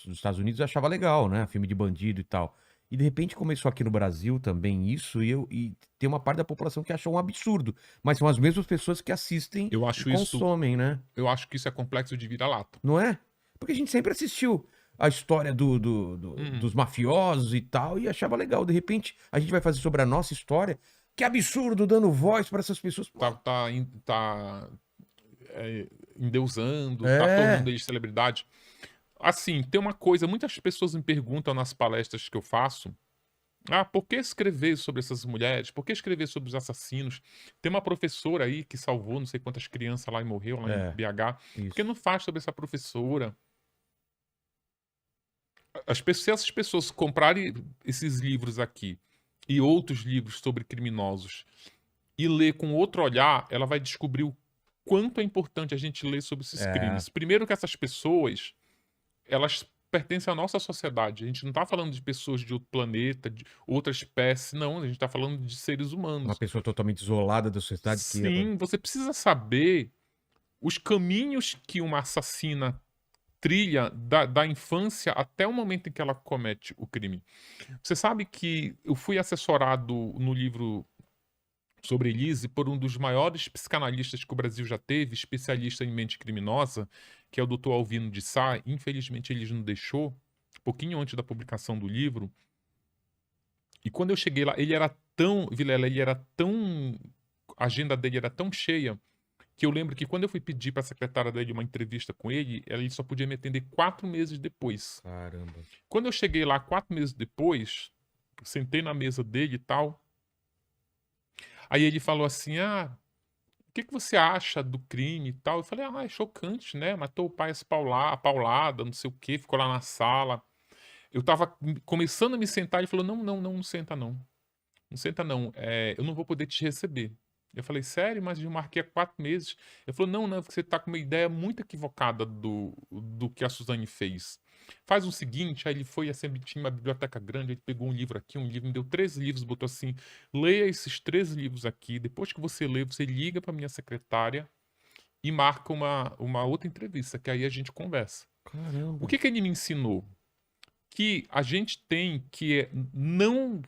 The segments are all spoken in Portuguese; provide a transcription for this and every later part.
nos Estados Unidos eu achava legal, né, filme de bandido e tal. E de repente começou aqui no Brasil também isso, e tem uma parte da população que acha um absurdo, mas são as mesmas pessoas que assistem Eu e acho isso consomem, né, eu acho que isso é complexo de vira-lata. não é? Porque a gente sempre assistiu a história Uhum. dos mafiosos e tal, e achava legal, de repente a gente vai fazer sobre a nossa história, que absurdo, dando voz para essas pessoas. Tá Mano, tá en tá, endeusando, tá tornando é, ele celebridade. Assim, tem uma coisa, muitas pessoas me perguntam nas palestras que eu faço: "Ah, por que escrever sobre essas mulheres? Por que escrever sobre os assassinos? Tem uma professora aí que salvou não sei quantas crianças lá e morreu lá em é, BH, por que isso. não faz sobre essa professora?" Se essas pessoas comprarem esses livros aqui e outros livros sobre criminosos e ler com outro olhar, ela vai descobrir o quanto é importante a gente ler sobre esses É, crimes. Primeiro que essas pessoas, elas pertencem à nossa sociedade. A gente não está falando de pessoas de outro planeta, de outra espécie, não. A gente está falando de seres uma humanos. pessoa totalmente isolada da sociedade que ela Sim, você precisa saber os caminhos que uma assassina trilha da infância até o momento em que ela comete o crime. Você sabe que eu fui assessorado no livro sobre Elise por um dos maiores psicanalistas que o Brasil já teve, especialista em mente criminosa, que é o Dr. Alvino de Sá. Infelizmente, ele nos deixou, pouquinho antes da publicação do livro. E quando eu cheguei lá, ele era tão, Vilela, ele era tão, a agenda dele era tão cheia, que eu lembro que quando eu fui pedir para a secretária dele uma entrevista com ele, ele só podia me atender 4 meses depois. caramba. Quando eu cheguei lá 4 meses depois, sentei na mesa dele e tal, aí ele falou assim: "Ah, o que que você acha do crime e tal?" Eu falei: "Ah, é chocante, né, matou o pai a paulada, não sei o quê, ficou lá na sala." Eu estava começando a me sentar, ele falou: "Não, não, não, não senta não. Não senta não, eu não vou poder te receber." Eu falei: "Sério? Mas eu marquei há 4 meses." Ele falou: "Não, não, você está com uma ideia muito equivocada do que a Suzane fez. Faz o seguinte." Aí ele foi, assim, tinha uma biblioteca grande, ele pegou um livro aqui, um livro, me deu 3 livros, botou assim: "Leia esses 3 livros aqui, depois que você lê, você liga para minha secretária e marca uma outra entrevista, que aí a gente conversa." O Caramba. que que ele me ensinou? Que a gente tem que não,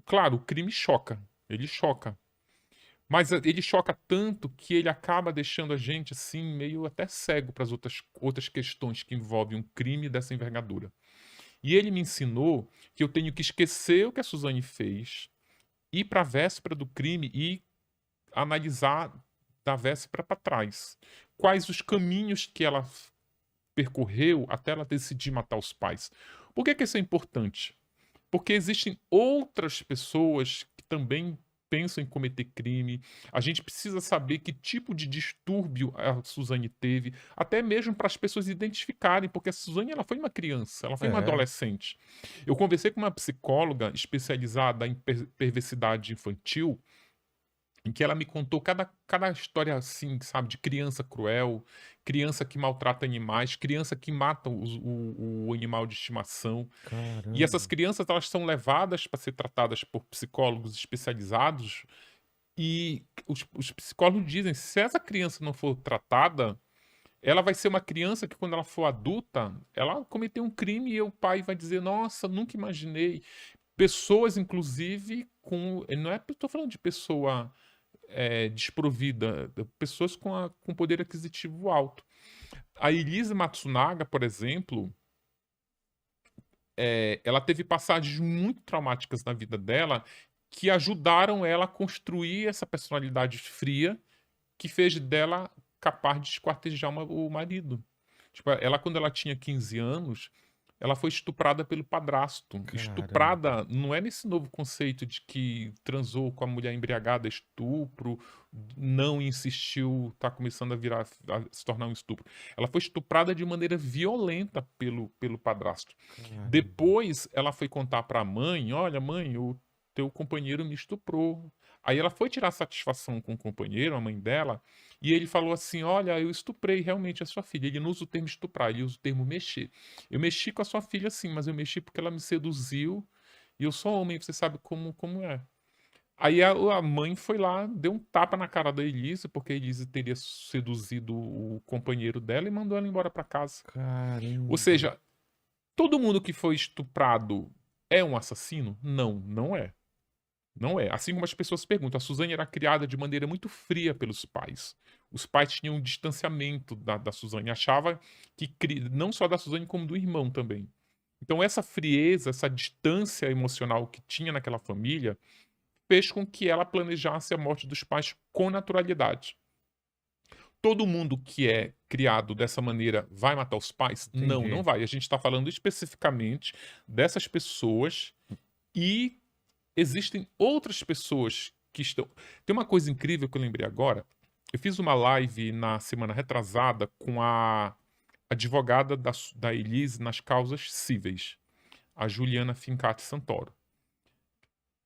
claro, o crime choca, ele choca, mas ele choca tanto que ele acaba deixando a gente, assim, meio até cego para as outras questões que envolvem um crime dessa envergadura. E ele me ensinou que eu tenho que esquecer o que a Suzane fez, ir para a véspera do crime e analisar da véspera para trás. Quais os caminhos que ela percorreu até ela decidir matar os pais. Por que que isso é importante? Porque existem outras pessoas que também pensam em cometer crime. A gente precisa saber que tipo de distúrbio a Suzane teve, até mesmo para as pessoas identificarem, porque a Suzane, ela foi uma criança, ela foi uma É, adolescente. Eu conversei com uma psicóloga especializada em perversidade infantil, em que ela me contou cada história, assim, sabe, de criança cruel, criança que maltrata animais, criança que mata o animal de estimação. E essas caramba. crianças, elas são levadas para ser tratadas por psicólogos especializados, e os psicólogos dizem: se essa criança não for tratada, ela vai ser uma criança que, quando ela for adulta, ela cometeu um crime e o pai vai dizer: "Nossa, nunca imaginei." Pessoas, inclusive, com, não é, estou falando de pessoa, desprovida, pessoas com poder aquisitivo alto. A Elise Matsunaga, por exemplo, ela teve passagens muito traumáticas na vida dela, que ajudaram ela a construir essa personalidade fria, que fez dela capaz de esquartejar o marido. Tipo, ela, quando ela tinha 15 anos, ela foi estuprada pelo padrasto. Caramba. Estuprada não é nesse novo conceito de que transou com a mulher embriagada, estupro, não insistiu, tá começando a virar, a se tornar um estupro. Ela foi estuprada de maneira violenta pelo padrasto. Caramba. Depois ela foi contar para a mãe: "Olha, mãe, o teu companheiro me estuprou." Aí ela foi tirar satisfação com o companheiro, a mãe dela, e ele falou assim: "Olha, eu estuprei realmente a sua filha." Ele não usa o termo estuprar, ele usa o termo mexer. "Eu mexi com a sua filha sim, mas eu mexi porque ela me seduziu, e eu sou homem, você sabe como é." Aí a mãe foi lá, deu um tapa na cara da Elise, porque a Elise teria seduzido o companheiro dela, e mandou ela embora para casa. Ou Caramba. seja, Todo mundo que foi estuprado é um assassino? Não, não é. Não é. Assim como as pessoas perguntam, a Suzane era criada de maneira muito fria pelos pais. Os pais tinham um distanciamento da Suzane. Achava que, não só da Suzane, como do irmão também. Então, essa frieza, essa distância emocional que tinha naquela família, fez com que ela planejasse a morte dos pais com naturalidade. Todo mundo que é criado dessa maneira vai matar os pais? Não, não Entendi. vai. A gente está falando especificamente dessas pessoas e existem outras pessoas que estão. Tem uma coisa incrível que eu lembrei agora. Eu fiz uma live na semana retrasada com a advogada da Elise nas causas cíveis, a Juliana Fincati Santoro.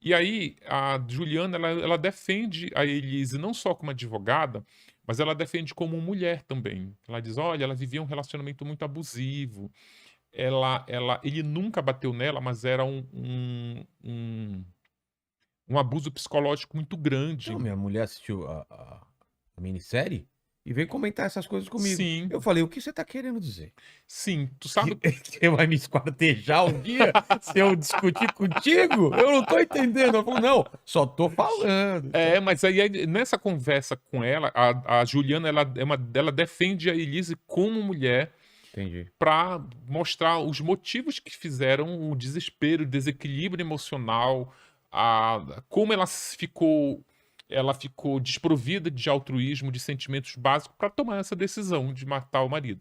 E aí, a Juliana, ela defende a Elise não só como advogada, mas ela defende como mulher também. Ela diz, olha, ela vivia um relacionamento muito abusivo. Ele nunca bateu nela, mas era um abuso psicológico muito grande. Não, minha mulher assistiu a minissérie e veio comentar essas coisas comigo. Sim, Eu falei, o que você tá querendo dizer? sim. Tu sabe. Você vai me esquartejar um dia se eu discutir contigo? Eu não tô entendendo. Eu falo, não, só tô falando. Mas aí nessa conversa com ela, a Juliana, ela defende a Elise como mulher Entendi. para mostrar os motivos que fizeram o desespero, o desequilíbrio emocional, como ela ficou desprovida de altruísmo, de sentimentos básicos para tomar essa decisão de matar o marido.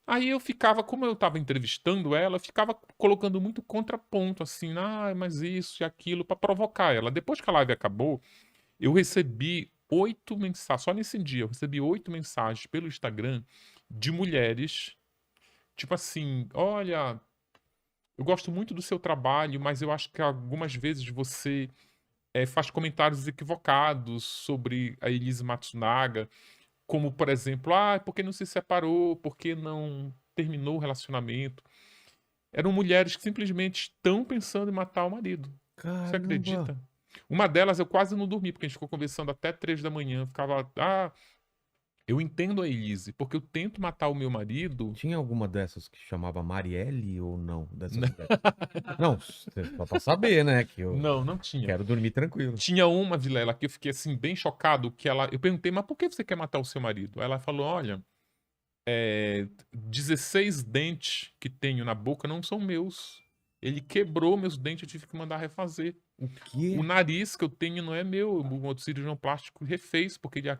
Aí eu ficava, como eu estava entrevistando ela, eu ficava colocando muito contraponto, assim, mas isso e aquilo, para provocar ela. Depois que a live acabou, eu recebi 8 mensagens, só nesse dia, eu recebi 8 mensagens pelo Instagram de mulheres, tipo assim, olha, eu gosto muito do seu trabalho, mas eu acho que algumas vezes você faz comentários equivocados sobre a Elise Matsunaga, como, por exemplo, por que não se separou? Por que não terminou o relacionamento? Eram mulheres que simplesmente estão pensando em matar o marido. Você Caramba. acredita? Uma delas eu quase não dormi, porque a gente ficou conversando até 3 da manhã. Ficava, eu entendo a Elise, porque eu tento matar o meu marido. Tinha alguma dessas que chamava Marielle ou não? Dessas mulheres? Não, só pra saber, né? Que eu Não, não tinha. quero dormir tranquilo. Tinha uma, Vilela, que eu fiquei assim, bem chocado, eu perguntei, mas por que você quer matar o seu marido? Aí ela falou, olha, 16 dentes que tenho na boca não são meus. Ele quebrou meus dentes, eu tive que mandar refazer. O O quê? nariz que eu tenho não é meu, o outro cirurgião plástico refez, porque ele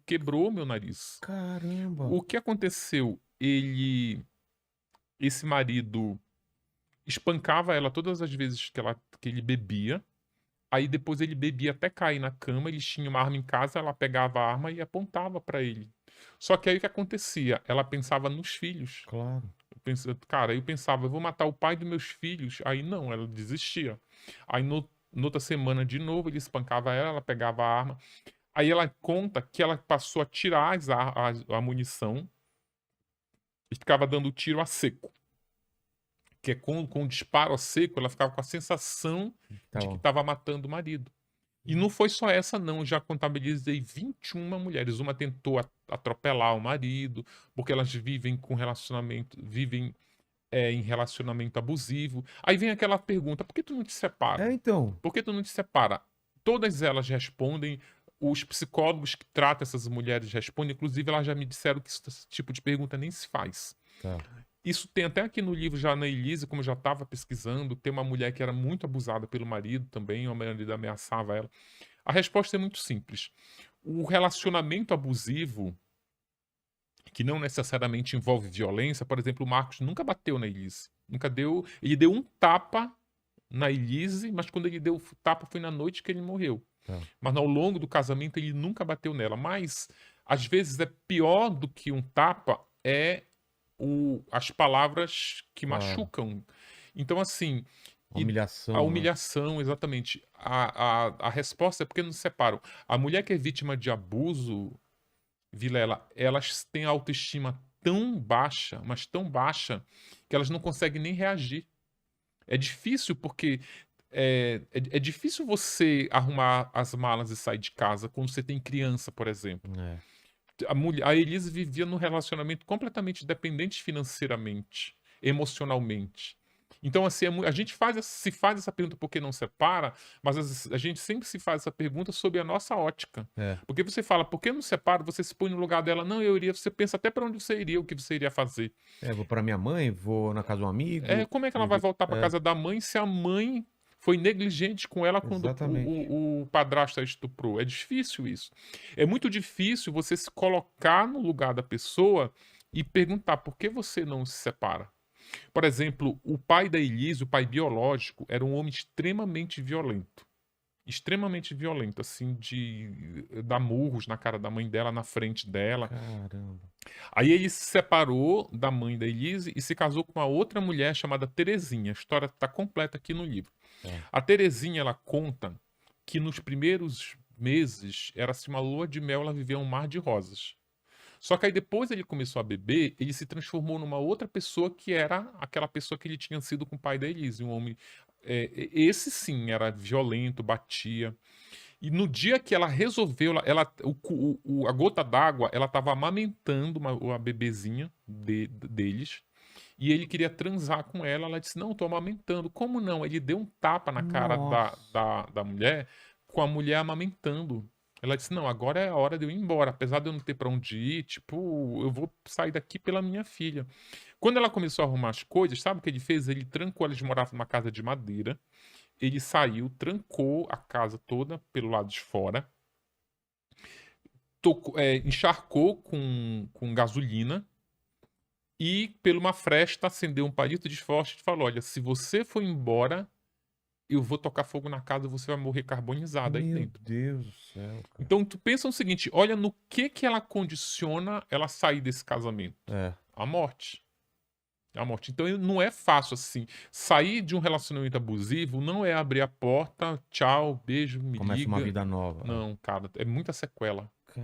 quebrou meu nariz. Caramba. O que aconteceu? Esse marido espancava ela todas as vezes que ele bebia. Aí depois ele bebia até cair na cama, eles tinham uma arma em casa, ela pegava a arma e apontava pra ele. Só que aí o que acontecia? Ela pensava nos filhos. Claro. Cara, eu pensava, eu vou matar o pai dos meus filhos. Aí não, ela desistia. Aí noutra semana de novo ele espancava ela pegava a arma. Aí ela conta que ela passou a tirar a munição e ficava dando tiro a seco. Que é com o disparo a seco, ela ficava com a sensação de que Então, estava matando o marido. E não foi só essa, não. Eu já contabilizei 21 mulheres. Uma tentou atropelar o marido, porque elas vivem em relacionamento abusivo. Aí vem aquela pergunta: por que tu não te separa? então. Por que tu não te separa? Todas elas respondem. Os psicólogos que tratam essas mulheres respondem. Inclusive, elas já me disseram que esse tipo de pergunta nem se faz. Tá. Isso tem até aqui no livro, já na Elise, como eu já estava pesquisando, tem uma mulher que era muito abusada pelo marido também, o marido ameaçava ela. A resposta é muito simples. O relacionamento abusivo, que não necessariamente envolve violência, por exemplo, o Marcos nunca bateu na Elise. Nunca deu. Ele deu um tapa na Elise, mas quando ele deu o tapa foi na noite que ele morreu. Tá. Mas ao longo do casamento ele nunca bateu nela. Mas às vezes é pior do que um tapa, as palavras que Claro. machucam. Então, assim, A humilhação. a né? humilhação, exatamente. A resposta é porque não se separam. A mulher que é vítima de abuso, Vilela, elas têm a autoestima tão baixa, mas tão baixa, que elas não conseguem nem reagir. É difícil porque é difícil você arrumar as malas e sair de casa quando você tem criança, por exemplo. É. A Elise vivia num relacionamento completamente dependente financeiramente. emocionalmente. Então, assim, a gente se faz essa pergunta por que não separa, mas a gente sempre se faz essa pergunta sob a nossa ótica. É. Porque você fala, por que não separa? Você se põe no lugar dela, não, eu iria. Você pensa até para onde você iria, o que você iria fazer. É, vou pra minha mãe, vou na casa de um amigo. Como é que ela vai Ele voltar para casa da mãe se a mãe foi negligente com ela quando exatamente. o padrasto a estuprou? É difícil isso. É muito difícil você se colocar no lugar da pessoa e perguntar por que você não se separa. Por exemplo, o pai da Elise, o pai biológico, era um homem extremamente violento. Extremamente violento, assim, de dar murros na cara da mãe dela, na frente dela. Caramba. Aí ele se separou da mãe da Elise e se casou com uma outra mulher chamada Terezinha. A história está completa aqui no livro. Tá. A Terezinha, ela conta que nos primeiros meses era assim uma lua de mel, ela vivia um mar de rosas. Só que aí depois ele começou a beber, ele se transformou numa outra pessoa que era aquela pessoa que ele tinha sido com o pai da Elise, um homem. Esse sim era violento, batia. E no dia que ela resolveu, a gota d'água, ela estava amamentando uma bebezinha deles. E ele queria transar com ela. Ela disse: Não, estou amamentando. Como não? Ele deu um tapa na cara Nossa. da mulher, com a mulher amamentando. Ela disse: Não, agora é a hora de eu ir embora. Apesar de eu não ter para onde ir, tipo, eu vou sair daqui pela minha filha. Quando ela começou a arrumar as coisas, sabe o que ele fez? Ele trancou, eles moravam numa casa de madeira. Ele saiu, trancou a casa toda pelo lado de fora, encharcou com gasolina e, pela uma fresta, acendeu um palito de fósforo e falou: Olha, se você for embora, eu vou tocar fogo na casa e você vai morrer carbonizado aí Meu dentro. Deus do céu, cara. Então, tu pensa o seguinte: olha no que ela condiciona ela sair desse casamento: É. a morte. A morte. Então não é fácil assim. Sair de um relacionamento abusivo não é abrir a porta, tchau, beijo, me Começa uma liga. vida nova. Não, cara, é muita sequela.